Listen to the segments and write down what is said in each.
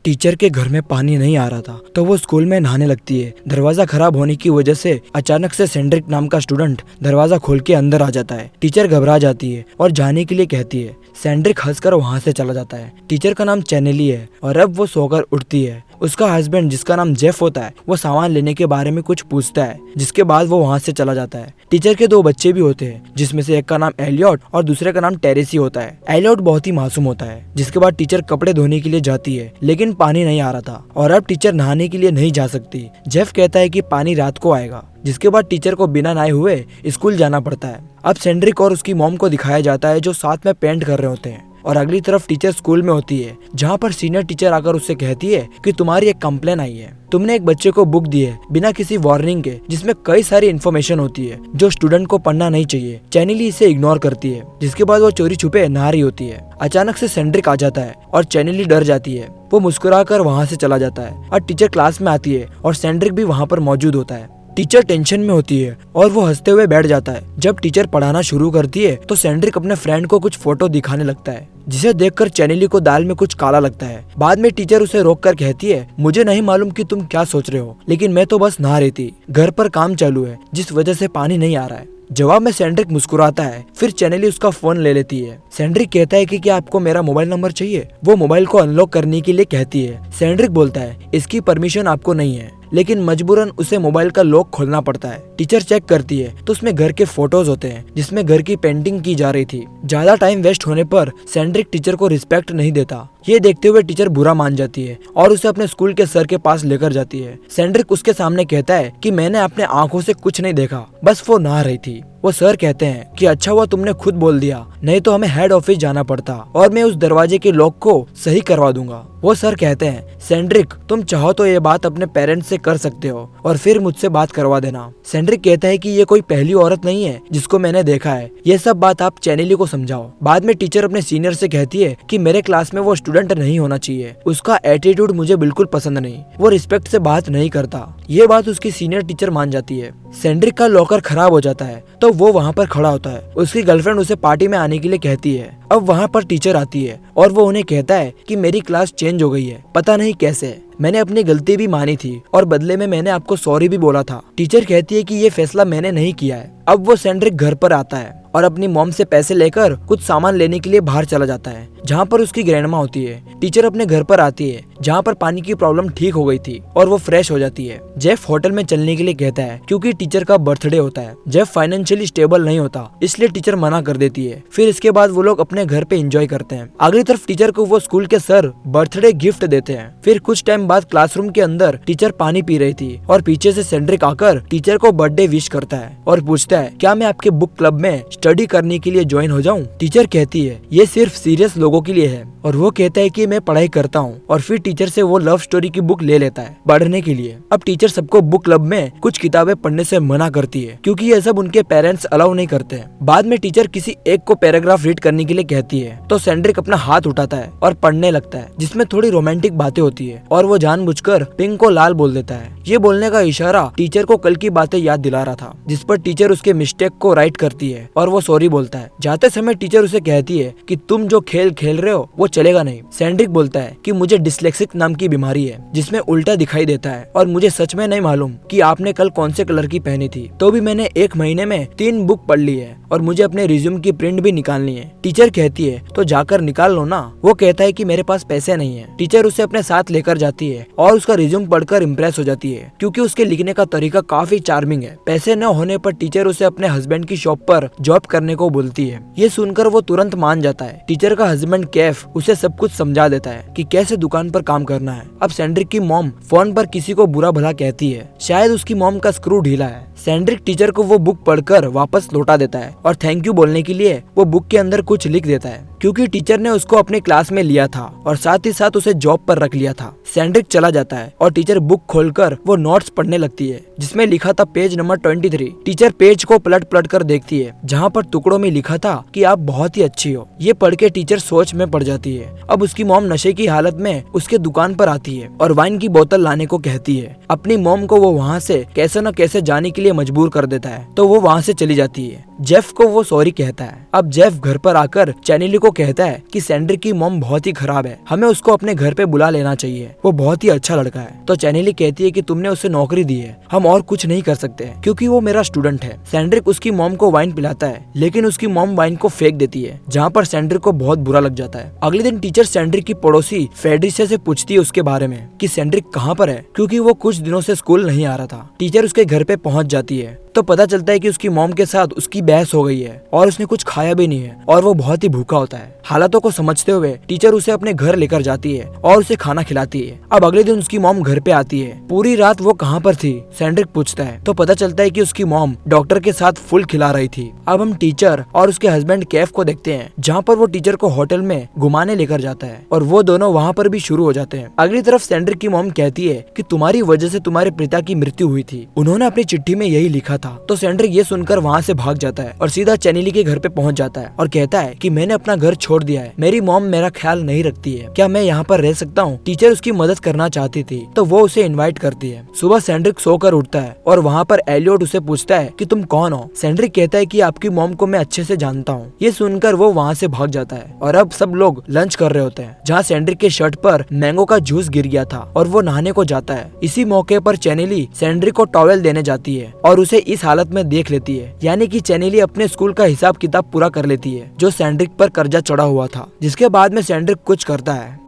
Teacher के घर में पानी नहीं आ रहा था तो वो स्कूल में नहाने लगती है। दरवाजा खराब होने की वजह से अचानक से सेंड्रिक नाम का स्टूडेंट दरवाजा खोल के अंदर आ जाता है। टीचर घबरा जाती है और जाने के लिए कहती है। सेंड्रिक हंसकर वहाँ से चला जाता है। टीचर का नाम चैनेली है और अब वो सोकर उठती है। उसका हस्बैंड जिसका नाम जेफ होता है वो सामान लेने के बारे में कुछ पूछता है, जिसके बाद वो वहाँ से चला जाता है। टीचर के 2 बच्चे भी होते हैं, जिसमें से एक का नाम एलियट और दूसरे का नाम टेरेसी होता है। एलियट बहुत ही मासूम होता है। जिसके बाद टीचर कपड़े धोने के लिए जाती है, लेकिन पानी नहीं आ रहा था और अब टीचर नहाने के लिए नहीं जा सकती। जेफ कहता है कि पानी रात को आएगा। जिसके बाद टीचर को बिना नहाए हुए स्कूल जाना पड़ता है। अब सेंड्रिक और उसकी मॉम को दिखाया जाता है जो साथ में पेंट कर रहे होते हैं और अगली तरफ टीचर स्कूल में होती है, जहाँ पर सीनियर टीचर आकर उससे कहती है कि तुम्हारी एक कंप्लेन आई है। तुमने एक बच्चे को बुक दी है बिना किसी वार्निंग के, जिसमें कई सारी इन्फॉर्मेशन होती है जो स्टूडेंट को पढ़ना नहीं चाहिए। चैनेली इसे इग्नोर करती है। जिसके बाद वो चोरी छुपे नहा रही होती है। अचानक से सेंड्रिक आ जाता है और चैनेली डर जाती है। वो मुस्कुराकर वहाँ से चला जाता है और टीचर क्लास में आती है और सेंड्रिक भी वहाँ पर मौजूद होता है। टीचर टेंशन में होती है और वो हंसते हुए बैठ जाता है। जब टीचर पढ़ाना शुरू करती है तो सेंड्रिक अपने फ्रेंड को कुछ फोटो दिखाने लगता है, जिसे देखकर चैनेली को दाल में कुछ काला लगता है। बाद में टीचर उसे रोककर कहती है, मुझे नहीं मालूम कि तुम क्या सोच रहे हो, लेकिन मैं तो बस नहा रही थी। घर पर काम चालू है जिस वजह से पानी नहीं आ रहा है। जवाब में सेंड्रिक मुस्कुराता है। फिर चैनेली उसका फोन ले लेती है। सेंड्रिक कहता है कि क्या आपको मेरा मोबाइल नंबर चाहिए। वो मोबाइल को अनलॉक करने के लिए कहती है। सेंड्रिक बोलता है इसकी परमिशन आपको नहीं है, लेकिन मजबूरन उसे मोबाइल का लॉक खोलना पड़ता है। टीचर चेक करती है तो उसमें घर के फोटोज होते हैं जिसमें घर की पेंटिंग की जा रही थी। ज्यादा टाइम वेस्ट होने पर सेंड्रिक टीचर को रिस्पेक्ट नहीं देता। ये देखते हुए टीचर बुरा मान जाती है और उसे अपने स्कूल के सर के पास लेकर जाती है। सेंड्रिक उसके सामने कहता है कि मैंने अपने आंखों से कुछ नहीं देखा, बस वो नहा रही थी। वो सर कहते हैं कि अच्छा हुआ तुमने खुद बोल दिया, नहीं तो हमें हेड ऑफिस जाना पड़ता और मैं उस दरवाजे के लॉक को सही करवा दूंगा। वो सर कहते हैं सेंड्रिक तुम चाहो तो ये बात अपने पेरेंट्स से कर सकते हो और फिर मुझसे बात करवा देना। सेंड्रिक कहता है कि ये कोई पहली औरत नहीं है जिसको मैंने देखा है, ये सब बात आप चैनेली को समझाओ। बाद में टीचर अपने सीनियर से कहती है कि मेरे क्लास में वो स्टूडेंट नहीं होना चाहिए, उसका एटीट्यूड मुझे बिल्कुल पसंद नहीं, वो रिस्पेक्ट से बात नहीं करता। ये बात उसकी सीनियर टीचर मान जाती है। सेंड्रिक का लॉकर खराब हो जाता है तो वो वहाँ पर खड़ा होता है। उसकी गर्लफ्रेंड उसे पार्टी में आने के लिए कहती है। अब वहाँ पर टीचर आती है और वो उन्हें कहता है कि मेरी क्लास चेंज हो गई है, पता नहीं कैसे। मैंने अपनी गलती भी मानी थी और बदले में मैंने आपको सॉरी भी बोला था। टीचर कहती है कि ये फैसला मैंने नहीं किया है। अब वो सेंड्रिक घर पर आता है और अपनी मॉम से पैसे लेकर कुछ सामान लेने के लिए बाहर चला जाता है, जहाँ पर उसकी ग्रैंडमा होती है। टीचर अपने घर पर आती है जहाँ पर पानी की प्रॉब्लम ठीक हो गई थी और वो फ्रेश हो जाती है। जेफ होटल में चलने के लिए कहता है क्योंकि टीचर का बर्थडे होता है। जेफ फाइनेंशियली स्टेबल नहीं होता, इसलिए टीचर मना कर देती है। फिर इसके बाद वो लोग अपने घर पे एंजॉय करते हैं। अगली तरफ टीचर को वो स्कूल के सर बर्थडे गिफ्ट देते हैं। फिर कुछ टाइम बाद क्लासरूम के अंदर टीचर पानी पी रही थी और पीछे से सेंड्रिक आकर टीचर को बर्थडे विश करता है और पूछता है क्या मैं आपके बुक क्लब में स्टडी करने के लिए ज्वाइन हो जाऊं। टीचर कहती है ये सिर्फ सीरियस लोगों के लिए है और वो कहता है कि मैं पढ़ाई करता हूँ और फिर टीचर से वो लव स्टोरी की बुक ले लेता है पढ़ने के लिए। अब टीचर सबको बुक क्लब में कुछ किताबें पढ़ने से मना करती है क्योंकि ये सब उनके पेरेंट्स अलाउ नहीं करते हैं। बाद में टीचर किसी एक को पैराग्राफ रीड करने के लिए कहती है तो सेंड्रिक अपना हाथ उठाता है और पढ़ने लगता है, जिसमें थोड़ी रोमांटिक बातें होती है और वो जानबूझकर पिंक को लाल बोल देता है। ये बोलने का इशारा टीचर को कल की बातें याद दिला रहा था, जिस पर टीचर उसके मिस्टेक को राइट करती है और वो सॉरी बोलता है। जाते समय टीचर उसे कहती है कि तुम जो खेल खेल रहे हो वो चलेगा नहीं। सेंड्रिक बोलता है कि मुझे डिस्लेक्सिक नाम की बीमारी है जिसमें उल्टा दिखाई देता है और मुझे सच में नहीं मालूम कि आपने कल कौन से कलर की पहनी थी, तो भी मैंने 1 महीने में 3 बुक पढ़ ली है और मुझे अपने रिज्यूम की प्रिंट भी निकालनी है। टीचर कहती है तो जाकर निकाल लो ना। वो कहता है कि मेरे पास पैसे नहीं है। टीचर उसे अपने साथ लेकर जाती है और उसका रिज्यूम पढ़कर इम्प्रेस हो जाती है क्योंकि उसके लिखने का तरीका काफी चार्मिंग है। पैसे न होने पर टीचर उसे अपने हस्बैंड की शॉप पर जॉब करने को बोलती है। ये सुनकर वो तुरंत मान जाता है। टीचर का हस्बैंड कैफ उसे सब कुछ समझा देता है कि कैसे दुकान पर काम करना है। अब सेंड्रिक की मॉम फोन पर किसी को बुरा भला कहती है, शायद उसकी मॉम का स्क्रू ढीला है। सेंड्रिक टीचर को वो बुक पढ़कर वापस लौटा देता है और थैंक यू बोलने के लिए वो बुक के अंदर कुछ लिख देता है क्योंकि टीचर ने उसको अपने क्लास में लिया था और साथ ही साथ उसे जॉब पर रख लिया था। सैंड्रिक चला जाता है और टीचर बुक खोलकर वो नोट्स पढ़ने लगती है जिसमें लिखा था पेज नंबर 23। टीचर पेज को पलट पलट कर देखती है जहाँ पर टुकड़ों में लिखा था कि आप बहुत ही अच्छी हो। ये पढ़ के टीचर सोच में पड़ जाती है। अब उसकी मॉम नशे की हालत में उसके दुकान पर आती है और वाइन की बोतल लाने को कहती है। अपनी मॉम को वो वहाँ से कैसे न कैसे जाने के लिए मजबूर कर देता है तो वो वहाँ से चली जाती है। जेफ को वो सॉरी कहता है। अब जेफ घर पर आकर चैनेली को कहता है कि सैंड्रिक की मॉम बहुत ही खराब है, हमें उसको अपने घर पे बुला लेना चाहिए, वो बहुत ही अच्छा लड़का है। तो चैनेली कहती है कि तुमने उसे नौकरी दी है, हम और कुछ नहीं कर सकते क्योंकि वो मेरा स्टूडेंट है। सैंड्रिक उसकी मॉम को वाइन पिलाता है लेकिन उसकी मॉम वाइन को फेंक देती है जहाँ पर सैंड्रिक को बहुत बुरा लग जाता है। अगले दिन टीचर सैंड्रिक की पड़ोसी फेड्रिसिया से पूछती है उसके बारे में कि सैंड्रिक कहाँ पर है, क्योंकि वो कुछ दिनों से स्कूल नहीं आ रहा था। टीचर उसके घर पे पहुँच जाती है तो पता चलता है कि उसकी मॉम के साथ उसकी बहस हो गई है और उसने कुछ खाया भी नहीं है और वो बहुत ही भूखा होता है। हालातों को समझते हुए टीचर उसे अपने घर लेकर जाती है और उसे खाना खिलाती है। अब अगले दिन उसकी मॉम घर पे आती है। पूरी रात वो कहाँ पर थी सैंड्रिक पूछता है तो पता चलता है कि उसकी मॉम डॉक्टर के साथ फुल खिला रही थी। अब हम टीचर और उसके हस्बैंड कैफ को देखते हैं जहाँ पर वो टीचर को होटल में घुमाने लेकर जाता है और वो दोनों वहाँ पर भी शुरू हो जाते हैं। अगली तरफ सैंड्रिक की मॉम कहती है कि तुम्हारी वजह से तुम्हारे पिता की मृत्यु हुई थी, उन्होंने अपनी चिट्ठी में यही लिखा था। तो सैंड्रिक ये सुनकर वहाँ से भाग जाता है और सीधा चैनेली के घर पे पहुँच जाता है और कहता है कि मैंने अपना घर छोड़ दिया है, मेरी मॉम मेरा ख्याल नहीं रखती है, क्या मैं यहाँ पर रह सकता हूँ। टीचर उसकी मदद करना चाहती थी तो वो उसे इनवाइट करती है। सुबह सैंड्रिक सोकर उठता है और वहाँ पर एलियट उसे पूछता है कि तुम कौन हो। सैंड्रिक कहता है कि आपकी मॉम को मैं अच्छे से जानता हूँ। ये सुनकर वो वहाँ से भाग जाता है और अब सब लोग लंच कर रहे होते हैं जहाँ सैंड्रिक के शर्ट पर मैंगो का जूस गिर गया था और वो नहाने को जाता है। इसी मौके पर चैनेली सैंड्रिक को टॉवेल देने जाती है और उसे इस हालत में देख लेती है, यानी कि चैनेली अपने स्कूल का हिसाब किताब पूरा कर लेती है जो सैंड्रिक पर कर्जा चढ़ा हुआ था। जिसके बाद में सैंड्रिक कुछ करता है।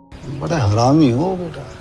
बड़ा हरामी हो बेटा।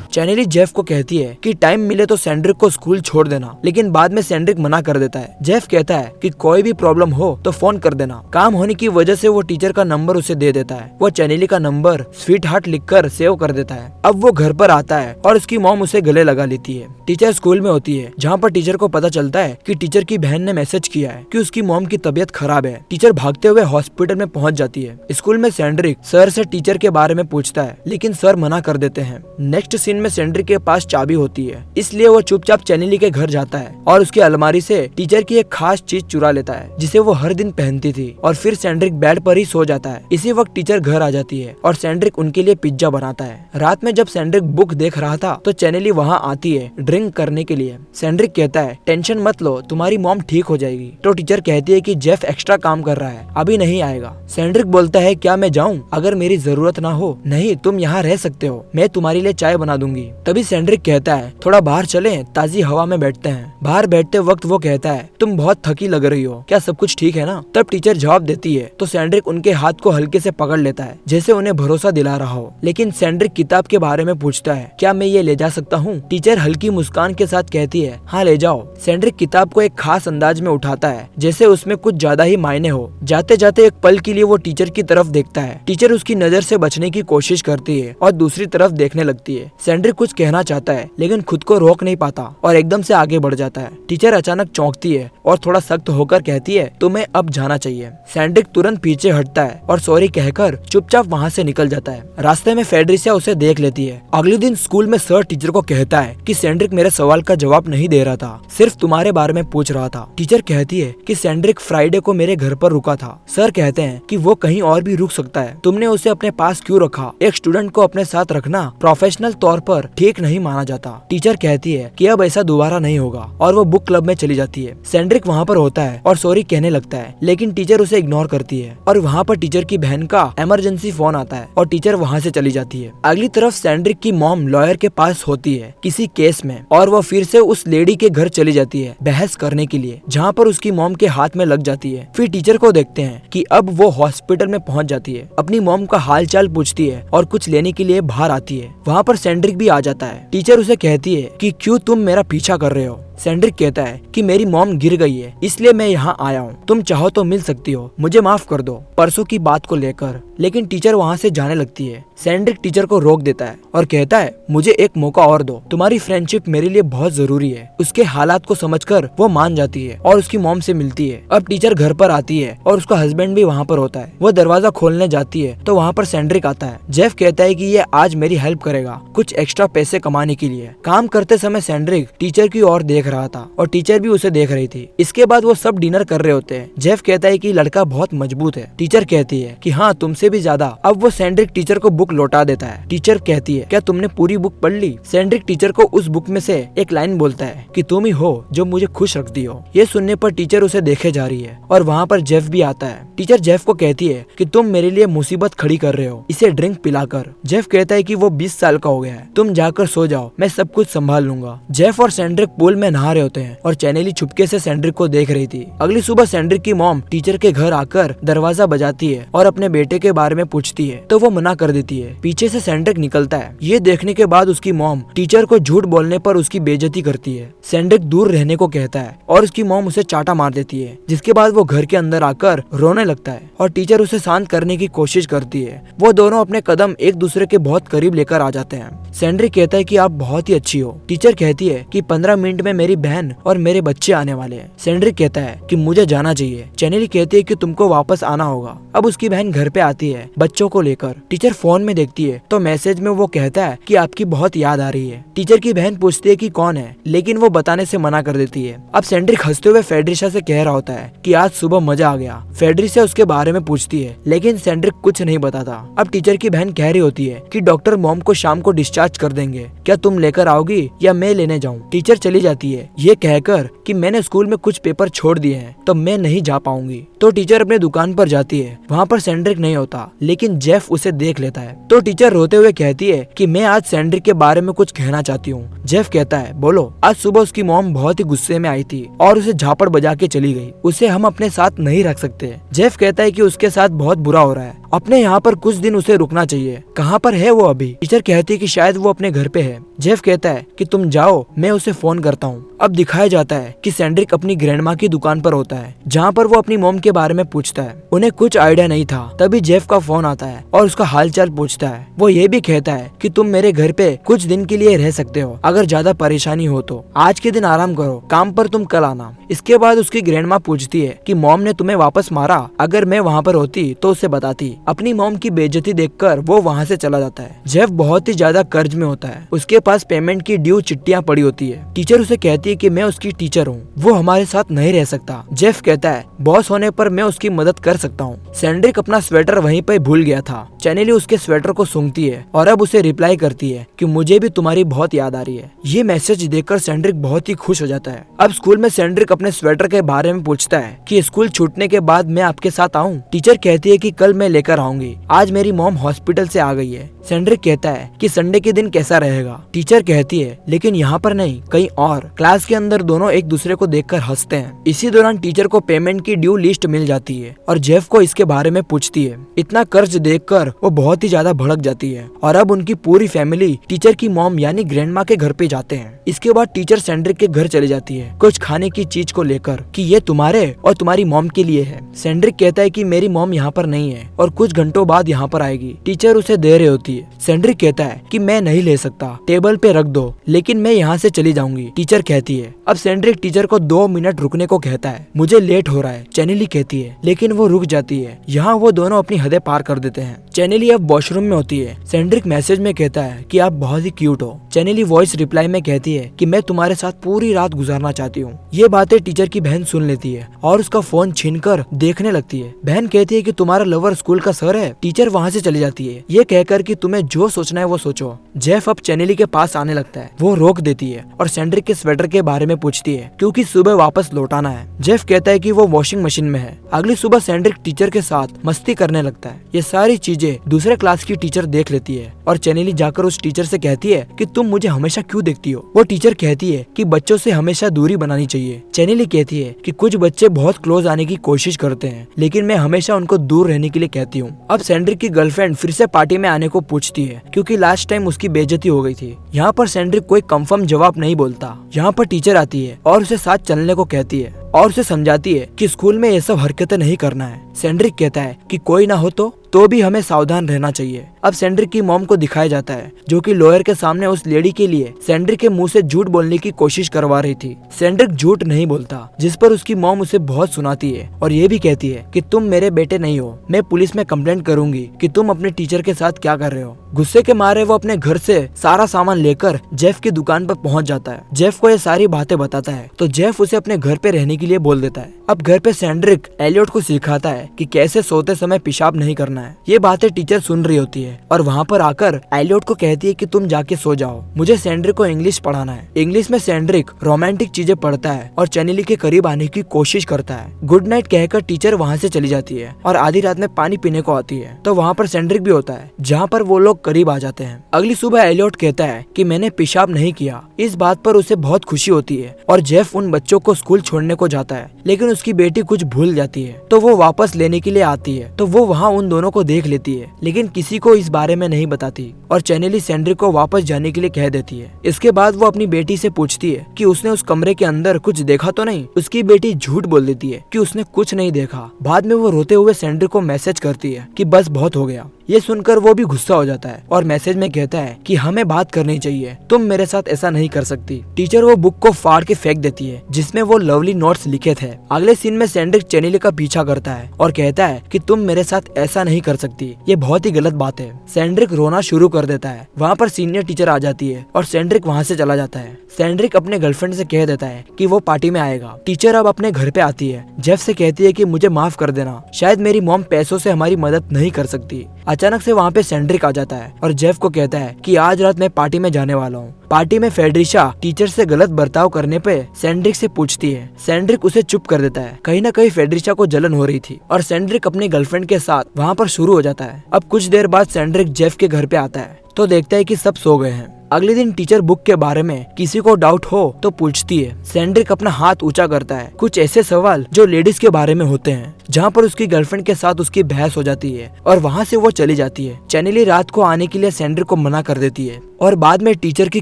चैनेली जेफ को कहती है कि टाइम मिले तो सैंड्रिक को स्कूल छोड़ देना, लेकिन बाद में सैंड्रिक मना कर देता है। जेफ कहता है कि कोई भी प्रॉब्लम हो तो फोन कर देना। काम होने की वजह से वो टीचर का नंबर उसे दे देता है। वो चैनेली का नंबर स्वीट हार्ट लिखकर सेव कर देता है। अब वो घर पर आता है और उसकी मॉम उसे गले लगा लेती है। टीचर स्कूल में होती है जहाँ पर टीचर को पता चलता है कि टीचर की बहन ने मैसेज किया है कि उसकी मॉम की तबीयत खराब है। टीचर भागते हुए हॉस्पिटल में पहुँच जाती है। स्कूल में सैंड्रिक सर से टीचर के बारे में पूछता है लेकिन सर मना कर देते हैं। नेक्स्ट सीन में सैंड्रिक के पास चाबी होती है, इसलिए वो चुपचाप चैनेली के घर जाता है और उसकी अलमारी से टीचर की एक खास चीज चुरा लेता है जिसे वो हर दिन पहनती थी और फिर सैंड्रिक बेड पर ही सो जाता है। इसी वक्त टीचर घर आ जाती है और सैंड्रिक उनके लिए पिज्जा बनाता है। रात में जब सैंड्रिक बुक देख रहा था तो चैनेली वहाँ आती है ड्रिंक करने के लिए। सैंड्रिक कहता है टेंशन मत लो, तुम्हारी मॉम ठीक हो जाएगी। तो टीचर कहती है कि जेफ एक्स्ट्रा काम कर रहा है, अभी नहीं आएगा। सैंड्रिक बोलता है क्या मैं जाऊँ अगर मेरी जरूरत ना हो? नहीं, तुम यहाँ रह सकते हो, मैं तुम्हारे लिए चाय बना दूंगी। तभी सैंड्रिक कहता है थोड़ा बाहर चलें, ताजी हवा में बैठते हैं। बाहर बैठते वक्त वो कहता है तुम बहुत थकी लग रही हो, क्या सब कुछ ठीक है ना? तब टीचर जवाब देती है तो सैंड्रिक उनके हाथ को हल्के से पकड़ लेता है जैसे उन्हें भरोसा दिला रहा हो। लेकिन सैंड्रिक किताब के बारे में पूछता है क्या मैं ये ले जा सकता हूँ? टीचर हल्की मुस्कान के साथ कहती है हाँ ले जाओ। सैंड्रिक किताब को एक खास अंदाज में उठाता है जैसे उसमें कुछ ज्यादा ही मायने हो। जाते जाते एक पल के लिए वो टीचर की तरफ देखता है। टीचर उसकी नजर से बचने की कोशिश करती है और दूसरी तरफ देखने लगती है। सैंड्रिक कुछ कहना चाहता है लेकिन खुद को रोक नहीं पाता और एकदम से आगे बढ़ जाता है। टीचर अचानक चौंकती है और थोड़ा सख्त होकर कहती है तुम्हें अब जाना चाहिए। सैंड्रिक तुरंत पीछे हटता है और सॉरी कहकर चुपचाप वहाँ से निकल जाता है। रास्ते में फेड्रिसिया उसे देख लेती है। अगले दिन स्कूल में सर टीचर को कहता है कि सैंड्रिक मेरे सवाल का जवाब नहीं दे रहा था, सिर्फ तुम्हारे बारे में पूछ रहा था। टीचर कहती है कि सैंड्रिक फ्राइडे को मेरे घर पर रुका था। सर कहते हैं कि वो कहीं और भी रुक सकता है, तुमने उसे अपने पास क्यों रखा? एक स्टूडेंट को अपने साथ रखना प्रोफेशनल तौर पर ठीक नहीं माना जाता। टीचर कहती है कि अब ऐसा दोबारा नहीं होगा और वो बुक क्लब में चली जाती है। सैंड्रिक वहाँ पर होता है और सॉरी कहने लगता है लेकिन टीचर उसे इग्नोर करती है और वहाँ पर टीचर की बहन का इमरजेंसी फोन आता है और टीचर वहाँ से चली जाती है। अगली तरफ सैंड्रिक की मॉम लॉयर के पास होती है किसी केस में और वो फिर से उस लेडी के घर चली जाती है बहस करने के लिए, जहाँ पर उसकी मॉम के हाथ में लग जाती है। फिर टीचर को देखते हैं कि अब वो हॉस्पिटल में पहुँच जाती है, अपनी मॉम का हाल चाल पूछती है और कुछ लेने के लिए बाहर आती है। वहाँ पर सैंड्रिक भी आ जाता है। टीचर उसे कहती है कि क्यों तुम मेरा पीछा कर रहे हो? सेंड्रिक कहता है कि मेरी मॉम गिर गई है, इसलिए मैं यहाँ आया हूँ, तुम चाहो तो मिल सकती हो, मुझे माफ कर दो। परसों की बात को लेकर लेकिन टीचर वहाँ से जाने लगती है। सेंड्रिक टीचर को रोक देता है और कहता है मुझे एक मौका और दो, तुम्हारी फ्रेंडशिप मेरे लिए बहुत जरूरी है। उसके हालात को समझकर वो मान जाती है और उसकी मॉम से मिलती है। अब टीचर घर पर आती है और उसका हस्बैंड भी वहाँ पर होता है। वो दरवाजा खोलने जाती है तो वहाँ पर सेंड्रिक आता है। जेफ कहता है कि ये आज मेरी हेल्प करेगा कुछ एक्स्ट्रा पैसे कमाने के लिए। काम करते समय सेंड्रिक टीचर की ओर देख रहा था और टीचर भी उसे देख रही थी। इसके बाद वो सब डिनर कर रहे होते हैं। जेफ कहता है कि लड़का बहुत मजबूत है। टीचर कहती है कि हाँ, तुमसे भी ज्यादा। अब वो सेंड्रिक टीचर को बुक लौटा देता है। टीचर कहती है क्या तुमने पूरी बुक पढ़ ली? सेंड्रिक टीचर को उस बुक में से एक लाइन बोलता है कि तुम ही हो जो मुझे खुश रखती हो। ये सुनने पर टीचर उसे देखे जा रही है और वहाँ पर जेफ भी आता है। टीचर जेफ को कहती है कि तुम मेरे लिए मुसीबत खड़ी कर रहे हो, इसे ड्रिंक पिलाकर। जेफ कहता है कि वो 20 साल का हो गया है, तुम जाकर सो जाओ, मैं सब कुछ संभाल लूंगा। जेफ और सेंड्रिक पूल में नहा रहे होते हैं और चैनेली चुपके से सेंड्रिक को देख रही थी। अगली सुबह सेंड्रिक की मॉम टीचर के घर आकर दरवाजा बजाती है और अपने बेटे के बारे में पूछती है तो वो मना कर देती है। पीछे से सेंड्रिक निकलता है। ये देखने के बाद उसकी मॉम टीचर को झूठ बोलने पर उसकी बेइज्जती करती है। सेंड्रिक दूर रहने को कहता है और उसकी मॉम उसे चाटा मार देती है, जिसके बाद वो घर के अंदर आकर रोने लगता है और टीचर उसे शांत करने की कोशिश करती है। वो दोनों अपने कदम एक दूसरे के बहुत करीब लेकर आ जाते हैं। सेंड्रिक कहता है कि आप बहुत ही अच्छी हो। टीचर कहती है कि 15 मिनट में मेरी बहन और मेरे बच्चे आने वाले हैं। सेंड्रिक कहता है कि मुझे जाना चाहिए। चैनेली कहती है कि तुमको वापस आना होगा। अब उसकी बहन घर पे आती है बच्चों को लेकर। टीचर फोन में देखती है तो मैसेज में वो कहता है कि आपकी बहुत याद आ रही है। टीचर की बहन पूछती है कि कौन है, लेकिन वो बताने से मना कर देती है। अब सेंड्रिक हंसते हुए फेड्रिशा से कह रहा होता है कि आज सुबह मजा आ गया। फेड्रिशा उसके बारे में पूछती है लेकिन सेंड्रिक कुछ नहीं बताता। अब टीचर की बहन कह रही होती है कि डॉक्टर मॉम को शाम को डिस्चार्ज कर देंगे, क्या तुम लेकर आओगी या मैं लेने जाऊं? टीचर चली जाती है ये कहकर कि मैंने स्कूल में कुछ पेपर छोड़ दिए हैं तो मैं नहीं जा पाऊंगी। तो टीचर अपने दुकान पर जाती है। वहाँ पर सेंड्रिक नहीं होता लेकिन जेफ उसे देख लेता है। तो टीचर रोते हुए कहती है कि मैं आज सेंड्रिक के बारे में कुछ कहना चाहती हूँ। जेफ कहता है बोलो। आज सुबह उसकी मॉम बहुत ही गुस्से में आई थी और उसे झापड़ बजा के चली गई। उसे हम अपने साथ नहीं रख सकते। जेफ कहता है कि उसके साथ बहुत बुरा हो रहा है, अपने यहाँ पर कुछ दिन उसे रुकना चाहिए। कहाँ पर है वो अभी? टीचर कहती है कि शायद वो अपने घर पे है। जेफ कहता है कि तुम जाओ, मैं उसे फोन करता हूँ। अब दिखाया जाता है कि सेंड्रिक अपनी ग्रैंडमा की दुकान पर होता है, जहाँ पर वो अपनी मॉम के बारे में पूछता है। उन्हें कुछ आइडिया नहीं था, तभी जेफ का फोन आता है और उसका हालचाल पूछता है। वो ये भी कहता है कि तुम मेरे घर पे कुछ दिन के लिए रह सकते हो, अगर ज्यादा परेशानी हो तो। आज के दिन आराम करो, काम पर तुम कल आना। इसके बाद उसकी ग्रैंडमा पूछती है कि मॉम ने तुम्हें वापस मारा, अगर मैं वहाँ पर होती तो उसे बताती। अपनी मॉम की बेइज्जती देखकर वो वहाँ से चला जाता है। जेफ बहुत ही ज्यादा कर्ज में होता है। उसके पास पेमेंट की ड्यू चिट्ठियाँ पड़ी होती है। टीचर उसे कहती है कि मैं उसकी टीचर हूँ, वो हमारे साथ नहीं रह सकता। जेफ कहता है बॉस होने पर मैं उसकी मदद कर सकता हूँ। सेंड्रिक अपना स्वेटर वहीं पर भूल गया था। चैनेली उसके स्वेटर को सूंघती है और अब उसे रिप्लाई करती है कि मुझे भी तुम्हारी बहुत याद आ रही है। ये मैसेज देखकर सेंड्रिक बहुत ही खुश हो जाता है। अब स्कूल में सेंड्रिक अपने स्वेटर के बारे में पूछता है कि स्कूल छूटने के बाद मैं आपके साथ आऊँ? टीचर कहती है कि कल मैं लेकर आऊंगी, आज मेरी मॉम हॉस्पिटल से आ गई है। सेंड्रिक कहता है कि संडे के दिन कैसा रहेगा? टीचर कहती है लेकिन यहाँ पर नहीं, कहीं और। क्लास के अंदर दोनों एक दूसरे को देखकर हंसते हैं। इसी दौरान टीचर को पेमेंट की ड्यू लिस्ट मिल जाती है और जेफ को इसके बारे में पूछती है। इतना कर्ज देखकर वो बहुत ही ज्यादा भड़क जाती है और अब उनकी पूरी फैमिली टीचर की मॉम यानी ग्रैंडमा के घर पे जाते हैं। इसके बाद टीचर सेंड्रिक के घर चली जाती है कुछ खाने की चीज को लेकर कि ये तुम्हारे और तुम्हारी मॉम के लिए है। सेंड्रिक कहता है कि मेरी मॉम यहाँ पर नहीं है और कुछ घंटों बाद यहाँ पर आएगी। टीचर उसे दे रही होती है। सेंड्रिक कहता है कि मैं नहीं ले सकता, टेबल पे रख दो, लेकिन मैं यहाँ से चली जाऊंगी। टीचर कहती है। अब सेंड्रिक टीचर को 2 मिनट रुकने को कहता है, मुझे लेट हो रहा है। चैनेली कहती है लेकिन वो रुक जाती है। यहाँ वो दोनों अपनी हदें पार कर देते हैं। चैनेली अब वॉशरूम में होती है। सेंड्रिक मैसेज में कहता है कि आप बहुत ही क्यूट हो। चैनेली वॉइस रिप्लाई में कहती है कि मैं तुम्हारे साथ पूरी रात गुजारना चाहती हूँ। ये बातें टीचर की बहन सुन लेती है और उसका फोन छीनकर देखने लगती है। बहन कहती है कि तुम्हारा लवर स्कूल का सर है। टीचर वहाँ से चली जाती है ये कहकर कि तुम्हें जो सोचना है वो सोचो। जेफ अब चैनेली के पास आने लगता है। वो रोक देती है और सेंड्रिक के स्वेटर के बारे में पूछती है क्योंकि सुबह वापस लौटाना है। जेफ कहता है कि वो वॉशिंग मशीन में है। अगली सुबह सेंड्रिक टीचर के साथ मस्ती करने लगता है। ये सारी चीजें दूसरे क्लास की टीचर देख लेती है और चैनेली जाकर उस टीचर से कहती है कि तुम मुझे हमेशा क्यों देखती हो? वो टीचर कहती है कि बच्चों से हमेशा दूरी बनानी चाहिए। चैनेली कहती है कि कुछ बच्चे बहुत क्लोज आने की कोशिश करते हैं, लेकिन मैं हमेशा उनको दूर रहने के लिए कहती हूँ। अब सेंड्रिक की गर्लफ्रेंड फिर से पार्टी में आने को पूछती है क्योंकि लास्ट टाइम उसकी बेइज्जती हो गई थी। यहाँ पर सेंड्रिक कोई कंफर्म जवाब नहीं बोलता। यहाँ जहाँ पर टीचर आती है और उसे साथ चलने को कहती है और उसे समझाती है कि स्कूल में ये सब हरकतें नहीं करना है। सेंड्रिक कहता है कि कोई ना हो तो भी हमें सावधान रहना चाहिए। अब सेंड्रिक की मॉम को दिखाया जाता है जो कि लॉयर के सामने उस लेडी के लिए सेंड्रिक के मुंह से झूठ बोलने की कोशिश करवा रही थी। सेंड्रिक झूठ नहीं बोलता, जिस पर उसकी मॉम उसे बहुत सुनाती है और ये भी कहती है कि तुम मेरे बेटे नहीं हो, मैं पुलिस में कंप्लेंट करूंगी कि तुम अपने टीचर के साथ क्या कर रहे हो। गुस्से के मारे वो अपने घर से सारा सामान लेकर जेफ की दुकान पर पहुंच जाता है। जेफ को ये सारी बातें बताता है तो जेफ उसे अपने घर पे रहने के लिए बोल देता है। अब घर पे सेंड्रिक एलियट को सिखाता है कि कैसे सोते समय पेशाब नहीं करना है। ये बातें टीचर सुन रही होती है और वहाँ पर आकर एलियट को कहती है कि तुम जाके सो जाओ, मुझे सेंड्रिक को इंग्लिश पढ़ाना है। इंग्लिश में सेंड्रिक रोमांटिक चीजें पढ़ता है और चैनेली के करीब आने की कोशिश करता है। गुड नाइट कहकर टीचर वहाँ से चली जाती है और आधी रात में पानी पीने को आती है तो वहाँ पर सेंड्रिक भी होता है, जहाँ पर वो लोग करीब आ जाते हैं। अगली सुबह एलियट कहता है कि मैंने पेशाब नहीं किया। इस बात पर उसे बहुत खुशी होती है और जेफ उन बच्चों को स्कूल छोड़ने को जाता है, लेकिन उसकी बेटी कुछ भूल जाती है तो वो वापस लेने के लिए आती है तो वो वहाँ उन दोनों को देख लेती है, लेकिन किसी को इस बारे में नहीं बताती और चैनेली सेंड्रिक को वापस जाने के लिए कह देती है। इसके बाद वो अपनी बेटी से पूछती है कि उसने उस कमरे के अंदर कुछ देखा तो नहीं। उसकी बेटी झूठ बोल देती है कि उसने कुछ नहीं देखा। बाद में वो रोते हुए सेंड्रिक को मैसेज करती है कि बस बहुत हो गया। ये सुनकर वो भी गुस्सा हो जाता है और मैसेज में कहता है कि हमें बात करनी चाहिए, तुम मेरे साथ ऐसा नहीं कर सकती। टीचर वो बुक को फाड़ के फेंक देती है जिसमें वो लवली नोट्स लिखे थे। अगले सीन में सेंड्रिक चैनेली का पीछा करता है और कहता है कि तुम मेरे साथ ऐसा नहीं कर सकती, ये बहुत ही गलत बात है। सेंड्रिक रोना शुरू कर देता है। वहाँ पर सीनियर टीचर आ जाती है और सेंड्रिक वहाँ से चला जाता है। सेंड्रिक अपने गर्लफ्रेंड से कह देता है कि वो पार्टी में आएगा। टीचर अब अपने घर पे आती है। जेफ से कहती है कि मुझे माफ कर देना, शायद मेरी मॉम पैसों से हमारी मदद नहीं कर सकती। अचानक से वहाँ पे सेंड्रिक आ जाता है और जेफ को कहता है कि आज रात मैं पार्टी में जाने वाला हूँ। पार्टी में फेड्रिशा टीचर से गलत बर्ताव करने पे सेंड्रिक से पूछती है। सेंड्रिक उसे चुप कर देता है। कहीं न कहीं फेड्रिशा को जलन हो रही थी और सेंड्रिक अपनी गर्लफ्रेंड के साथ वहाँ पर शुरू हो जाता है। अब कुछ देर बाद सेंड्रिक जेफ के घर पे आता है तो देखता है कि सब सो गए हैं। अगले दिन टीचर बुक के बारे में किसी को डाउट हो तो पूछती है। सेंड्रिक अपना हाथ ऊंचा करता है। कुछ ऐसे सवाल जो लेडीज के बारे में होते हैं, जहाँ पर उसकी गर्लफ्रेंड के साथ उसकी बहस हो जाती है और वहाँ से वो चली जाती है। चैनेली रात को आने के लिए सेंड्रिक को मना कर देती है और बाद में टीचर की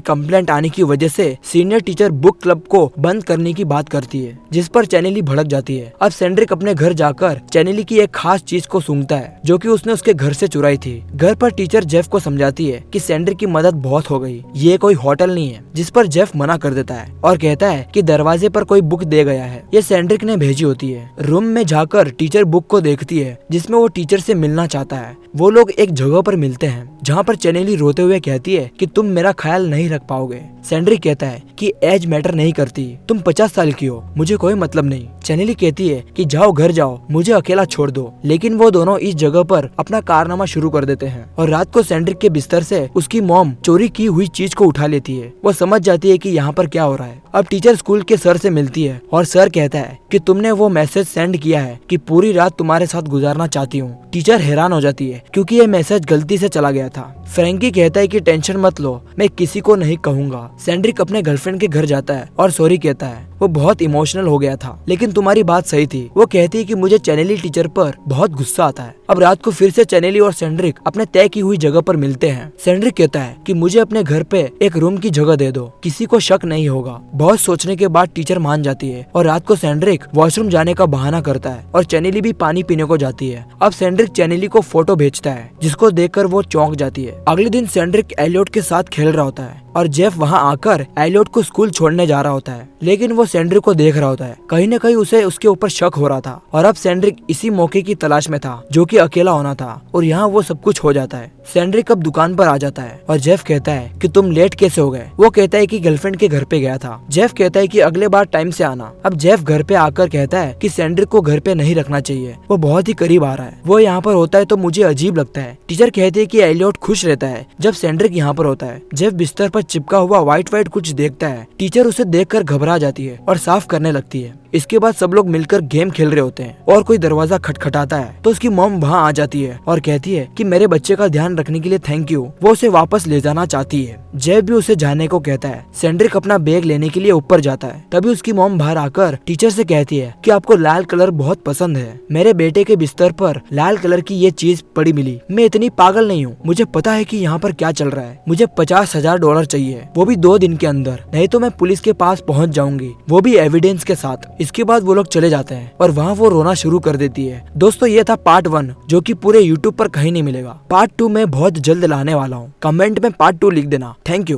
कंप्लेंट आने की वजह से सीनियर टीचर बुक क्लब को बंद करने की बात करती है, जिस पर चैनेली भड़क जाती है। अब सेंड्रिक अपने घर जाकर चैनेली की एक खास चीज को सूंघता है जो कि उसने उसके घर से चुराई थी। घर पर टीचर जेफ को समझाती है कि सेंड्रिक की मदद बहुत हो गई, ये कोई होटल नहीं है, जिस पर जेफ मना कर देता है और कहता है कि दरवाजे पर कोई बुक दे गया है, ये सेंड्रिक ने भेजी होती है। रूम में जाकर टीचर बुक को देखती है जिसमें वो टीचर से मिलना चाहता है। वो लोग एक जगह पर मिलते हैं जहाँ पर चैनेली रोते हुए कहती है कि तुम मेरा ख्याल नहीं रख पाओगे। सेंड्रिक कहता है कि एज मैटर नहीं करती, तुम 50 साल की हो, मुझे कोई मतलब नहीं। चैनेली कहती है कि जाओ घर जाओ, मुझे अकेला छोड़ दो। लेकिन वो दोनों इस जगह पर अपना कारनामा शुरू कर देते हैं और रात को सेंड्रिक के बिस्तर से उसकी मॉम चोरी की हुई चीज को उठा लेती है। वो समझ जाती है कि यहाँ पर क्या हो रहा है। अब टीचर स्कूल के सर से मिलती है और सर कहता है कि तुमने वो मैसेज सेंड किया है कि पूरी रात तुम्हारे साथ गुजारना चाहती हूँ। टीचर हैरान हो जाती है क्योंकि ये मैसेज गलती से चला गया था। फ्रैंकी कहता है कि टेंशन मत लो, मैं किसी को नहीं कहूँगा। सेंड्रिक अपने गर्लफ्रेंड के घर जाता है और सॉरी कहता है। वो बहुत इमोशनल हो गया था, लेकिन तुम्हारी बात सही थी। वो कहती है कि मुझे चैनेली टीचर पर बहुत गुस्सा आता है। अब रात को फिर से चैनेली और सेंड्रिक अपने तय की हुई जगह पर मिलते हैं। सेंड्रिक कहता है कि मुझे अपने घर पे एक रूम की जगह दे दो, किसी को शक नहीं होगा। बहुत सोचने के बाद टीचर मान जाती है और रात को सेंड्रिक वॉशरूम जाने का बहाना करता है और चैनेली भी पानी पीने को जाती है। अब सेंड्रिक चैनेली को फोटो भेजता है जिसको देखकर वो चौंक जाती है। अगले दिन सेंड्रिक एलियट के साथ खेल रहा होता है और जेफ वहाँ आकर एलियट को स्कूल छोड़ने जा रहा होता है, लेकिन वो सेंड्रिक को देख रहा होता है। कहीं न कहीं उसे उसके ऊपर शक हो रहा था और अब सेंड्रिक इसी मौके की तलाश में था जो कि अकेला होना था और यहाँ वो सब कुछ हो जाता है। सेंड्रिक अब दुकान पर आ जाता है और जेफ कहता है कि तुम लेट कैसे हो गए। वो कहता है कि गर्लफ्रेंड के घर पे गया था। जेफ कहता है कि अगले बार टाइम से आना। अब जेफ घर पे आकर कहता है कि सेंड्रिक को घर पे नहीं रखना चाहिए, वो बहुत ही करीब आ रहा है। वो यहाँ पर होता है तो मुझे अजीब लगता है। टीचर कहती है कि एलियट खुश रहता है जब सेंड्रिक यहाँ पर होता है। जेफ बिस्तर पर चिपका हुआ व्हाइट कुछ देखता है। टीचर उसे देखकर घबरा जाती है और साफ करने लगती है। इसके बाद सब लोग मिलकर गेम खेल रहे होते हैं और कोई दरवाजा खटखटाता है तो उसकी मॉम वहाँ आ जाती है और कहती है कि मेरे बच्चे का ध्यान रखने के लिए थैंक यू। वो उसे वापस ले जाना चाहती है। जेफ भी उसे जाने को कहता है। सेंड्रिक अपना बैग लेने के लिए ऊपर जाता है। तभी उसकी मॉम बाहर आकर टीचर से कहती है कि आपको लाल कलर बहुत पसंद है। मेरे बेटे के बिस्तर पर लाल कलर की ये चीज पड़ी मिली। मैं इतनी पागल नहीं हूँ, मुझे पता है कि यहाँ पर क्या चल रहा है। मुझे $50,000 चाहिए, वो भी 2 दिन के अंदर, नहीं तो मैं पुलिस के पास पहुँच जाऊंगी, वो भी एविडेंस के साथ। इसके बाद वो लोग चले जाते हैं और वहाँ वो रोना शुरू कर देती है। दोस्तों ये था पार्ट 1 जो कि पूरे YouTube पर कहीं नहीं मिलेगा। पार्ट 2 मैं बहुत जल्द लाने वाला हूँ। कमेंट में पार्ट 2 लिख देना। Thank you.